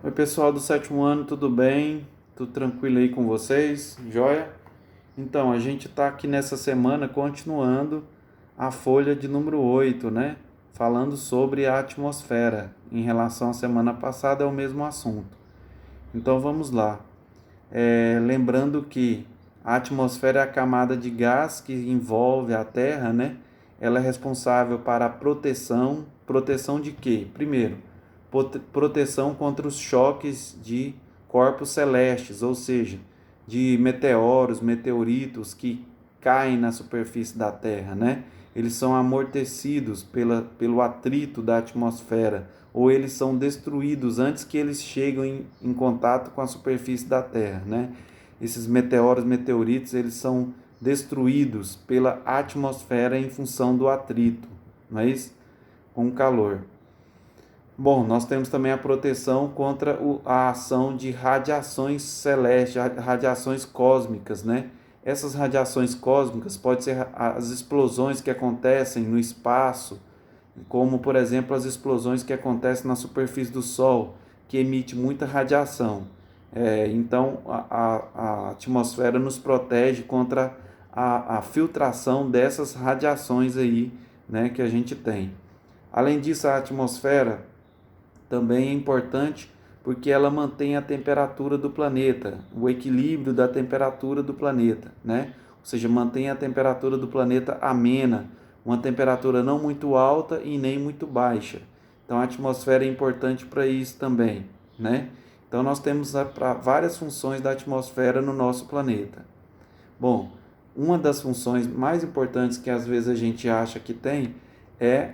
Oi, pessoal do sétimo ano, tudo bem? Tudo tranquilo aí com vocês? Joia? Então, a gente está aqui nessa semana continuando a folha de número 8, né? Falando sobre a atmosfera. Em relação à semana passada, é o mesmo assunto. Então, vamos lá. Lembrando que a atmosfera é a camada de gás que envolve a Terra, né? Ela é responsável para a proteção. Proteção de quê? Primeiro, proteção contra os choques de corpos celestes, ou seja, de meteoros, meteoritos que caem na superfície da Terra, né? Eles são amortecidos pelo atrito da atmosfera, ou eles são destruídos antes que eles cheguem em contato com a superfície da Terra, né? Esses meteoros, meteoritos, eles são destruídos pela atmosfera em função do atrito, não é isso? Com o calor. Bom, nós temos também a proteção contra a ação de radiações celestes, radiações cósmicas, né? Essas radiações cósmicas podem ser as explosões que acontecem no espaço, como por exemplo as explosões que acontecem na superfície do Sol, que emite muita radiação. Então a atmosfera nos protege contra a filtração dessas radiações aí, né, que a gente tem. Além disso, a atmosfera também é importante porque ela mantém a temperatura do planeta, o equilíbrio da temperatura do planeta, né? Ou seja, mantém a temperatura do planeta amena, uma temperatura não muito alta e nem muito baixa. Então a atmosfera é importante para isso também, né? Então nós temos várias funções da atmosfera no nosso planeta. Bom, uma das funções mais importantes que às vezes a gente acha que tem é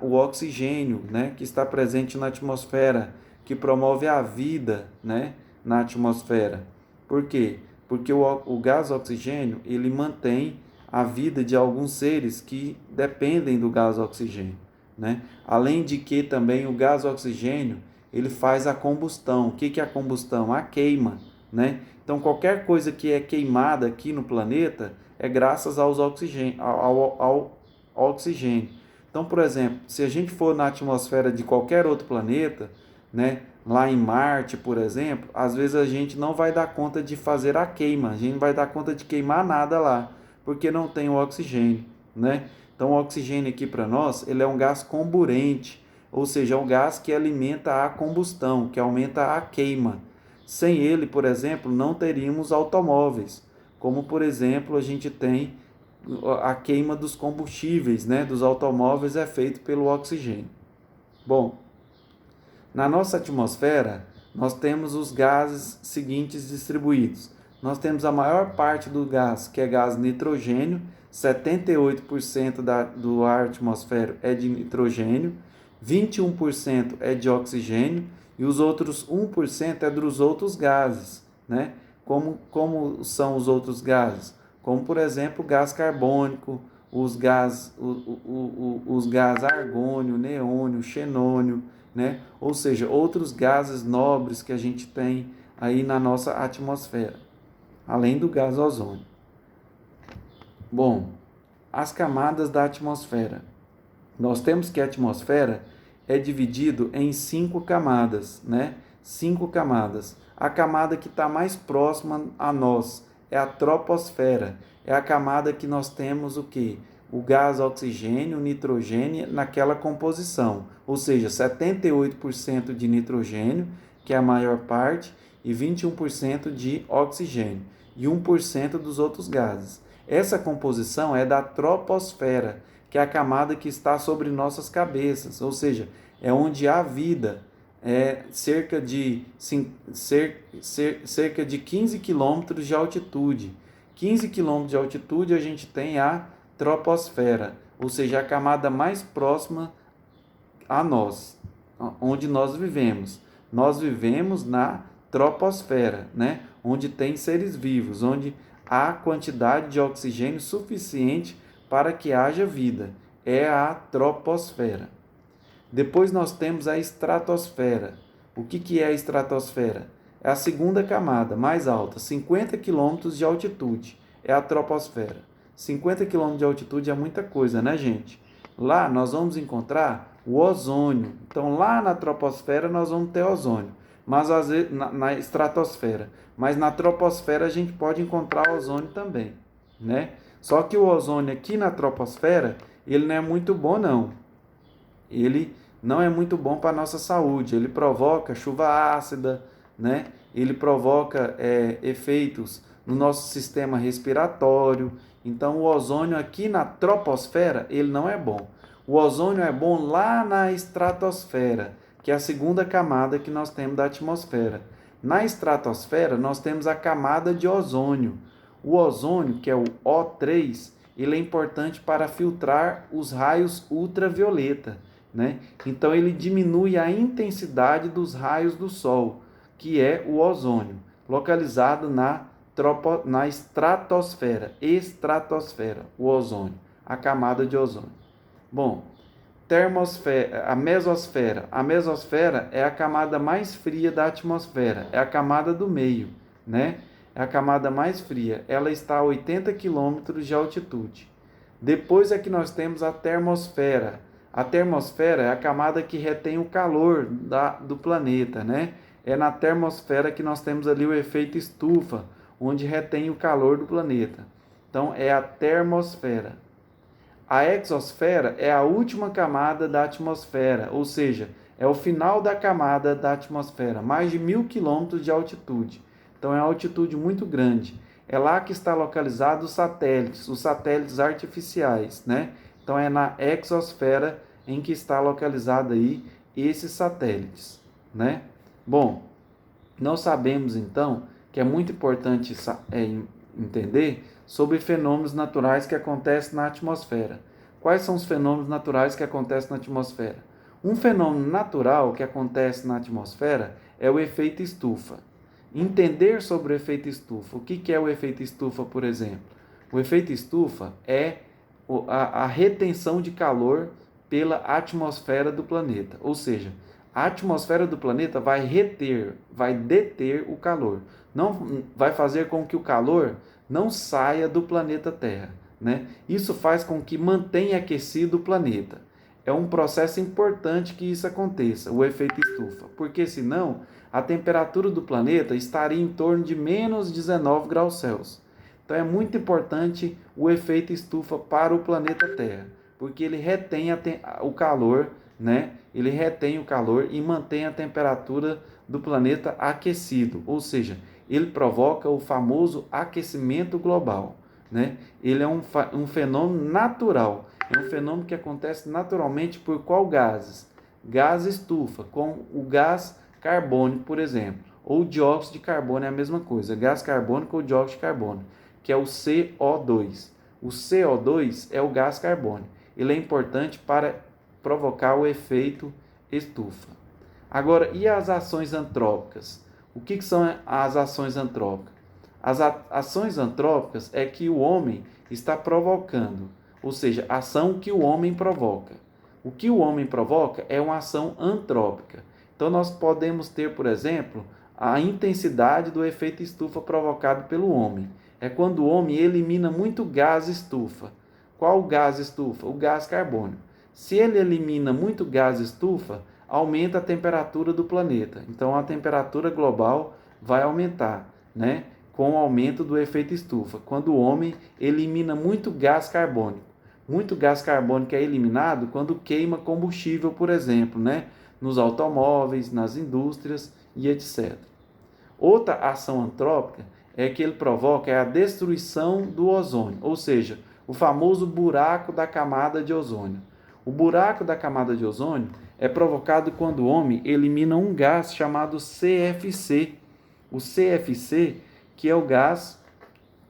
o oxigênio, né, que está presente na atmosfera, que promove a vida, né, na atmosfera. Por quê? Porque o gás oxigênio ele mantém a vida de alguns seres que dependem do gás oxigênio, né? Além de que também o gás oxigênio ele faz a combustão. O que é a combustão? A queima, né? Então qualquer coisa que é queimada aqui no planeta é graças ao oxigênio. Então, por exemplo, se a gente for na atmosfera de qualquer outro planeta, né, lá em Marte, por exemplo, às vezes a gente não vai dar conta de fazer a queima, a gente não vai dar conta de queimar nada lá, porque não tem o oxigênio, né? Então, o oxigênio aqui para nós, ele é um gás comburente, ou seja, é um gás que alimenta a combustão, que aumenta a queima. Sem ele, por exemplo, não teríamos automóveis, como por exemplo a gente tem a queima dos combustíveis, né, dos automóveis é feito pelo oxigênio. Bom, na nossa atmosfera, nós temos os gases seguintes distribuídos. Nós temos a maior parte do gás, que é gás nitrogênio, 78% do ar atmosférico é de nitrogênio, 21% é de oxigênio e os outros 1% é dos outros gases, né? Como são os outros gases? Como, por exemplo, o gás carbônico, os gás argônio, neônio, xenônio, né? Ou seja, outros gases nobres que a gente tem aí na nossa atmosfera, além do gás ozônio. Bom, as camadas da atmosfera. Nós temos que a atmosfera é dividido em 5 camadas, né? 5 camadas. A camada que está mais próxima a nós é a troposfera. É a camada que nós temos o quê? O gás oxigênio, nitrogênio naquela composição. Ou seja, 78% de nitrogênio, que é a maior parte, e 21% de oxigênio. E 1% dos outros gases. Essa composição é da troposfera, que é a camada que está sobre nossas cabeças, ou seja, é onde há vida, cerca de 15 quilômetros de altitude. 15 quilômetros de altitude a gente tem a troposfera, ou seja, a camada mais próxima a nós, onde nós vivemos. Nós vivemos na troposfera, né? Onde tem seres vivos, onde há quantidade de oxigênio suficiente para que haja vida. É a troposfera. Depois nós temos a estratosfera. O que é a estratosfera? É a segunda camada, mais alta, 50 quilômetros de altitude. É a troposfera. 50 quilômetros de altitude é muita coisa, né, gente? Lá nós vamos encontrar o ozônio. Então, lá na troposfera nós vamos ter ozônio. mas às vezes na estratosfera. Mas na troposfera a gente pode encontrar ozônio também, né? Só que o ozônio aqui na troposfera, ele não é muito bom não. Ele não é muito bom para a nossa saúde. Ele provoca chuva ácida, né? Ele provoca efeitos no nosso sistema respiratório. Então, o ozônio aqui na troposfera, ele não é bom. O ozônio é bom lá na estratosfera, que é a segunda camada que nós temos da atmosfera. Na estratosfera, nós temos a camada de ozônio. O ozônio, que é o O3, ele é importante para filtrar os raios ultravioleta, né? Então, ele diminui a intensidade dos raios do Sol, que é o ozônio, localizado na estratosfera, o ozônio, a camada de ozônio. Bom, a mesosfera. A mesosfera é a camada mais fria da atmosfera, é a camada do meio, né? É a camada mais fria. Ela está a 80 quilômetros de altitude. Depois é que nós temos a termosfera. A termosfera é a camada que retém o calor do planeta, né? É na termosfera que nós temos ali o efeito estufa, onde retém o calor do planeta. Então, é a termosfera. A exosfera é a última camada da atmosfera, ou seja, é o final da camada da atmosfera, mais de 1.000 quilômetros de altitude. Então, é uma altitude muito grande. É lá que está localizado os satélites artificiais, né? Então, é na exosfera em que está localizado aí esses satélites, né? Bom, nós sabemos então que é muito importante entender sobre fenômenos naturais que acontecem na atmosfera. Quais são os fenômenos naturais que acontecem na atmosfera? Um fenômeno natural que acontece na atmosfera é o efeito estufa. Entender sobre o efeito estufa. O que é o efeito estufa, por exemplo? O efeito estufa é a retenção de calor pela atmosfera do planeta. Ou seja, a atmosfera do planeta vai deter o calor. Não vai fazer com que o calor não saia do planeta Terra, né? Isso faz com que mantenha aquecido o planeta. É um processo importante que isso aconteça, o efeito estufa, porque senão a temperatura do planeta estaria em torno de menos 19 graus Celsius. Então é muito importante o efeito estufa para o planeta Terra, porque ele retém o calor, né? Ele retém o calor e mantém a temperatura do planeta aquecido, ou seja, ele provoca o famoso aquecimento global, né? Ele é um fenômeno natural, é um fenômeno que acontece naturalmente por qual gases? Gás estufa, com o gás carbônico, por exemplo, ou dióxido de carbono é a mesma coisa, gás carbônico ou dióxido de carbono, que é o CO2. O CO2 é o gás carbônico. Ele é importante para provocar o efeito estufa. Agora, e as ações antrópicas? O que são as ações antrópicas? As ações antrópicas é que o homem está provocando, ou seja, a ação que o homem provoca. O que o homem provoca é uma ação antrópica. Então, nós podemos ter, por exemplo, a intensidade do efeito estufa provocado pelo homem. É quando o homem elimina muito gás estufa. Qual gás estufa? O gás carbônico. Se ele elimina muito gás estufa, aumenta a temperatura do planeta. Então, a temperatura global vai aumentar, né? Com o aumento do efeito estufa. Quando o homem elimina muito gás carbônico. Muito gás carbônico é eliminado quando queima combustível, por exemplo, né? Nos automóveis, nas indústrias e etc. Outra ação antrópica é que ele provoca a destruição do ozônio, ou seja, o famoso buraco da camada de ozônio. O buraco da camada de ozônio é provocado quando o homem elimina um gás chamado CFC. O CFC, que é o gás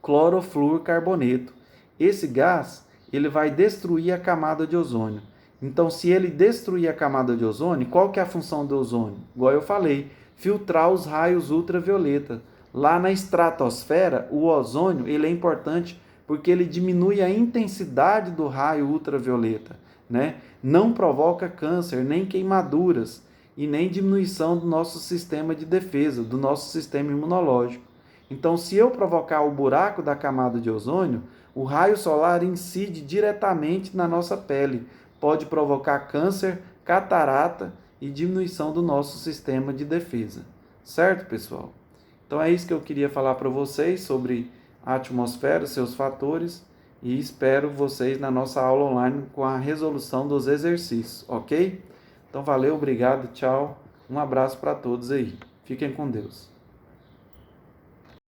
clorofluorcarboneto. Esse gás, ele vai destruir a camada de ozônio. Então, se ele destruir a camada de ozônio, qual que é a função do ozônio? Igual eu falei, filtrar os raios ultravioleta. Lá na estratosfera, o ozônio ele é importante porque ele diminui a intensidade do raio ultravioleta, né? Não provoca câncer, nem queimaduras e nem diminuição do nosso sistema de defesa, do nosso sistema imunológico. Então, se eu provocar o buraco da camada de ozônio, o raio solar incide diretamente na nossa pele, pode provocar câncer, catarata e diminuição do nosso sistema de defesa, Certo, pessoal? Então é isso que eu queria falar para vocês sobre a atmosfera, seus fatores, e espero vocês na nossa aula online com a resolução dos exercícios, ok? Então valeu, obrigado, tchau. Um abraço para todos aí. Fiquem com Deus.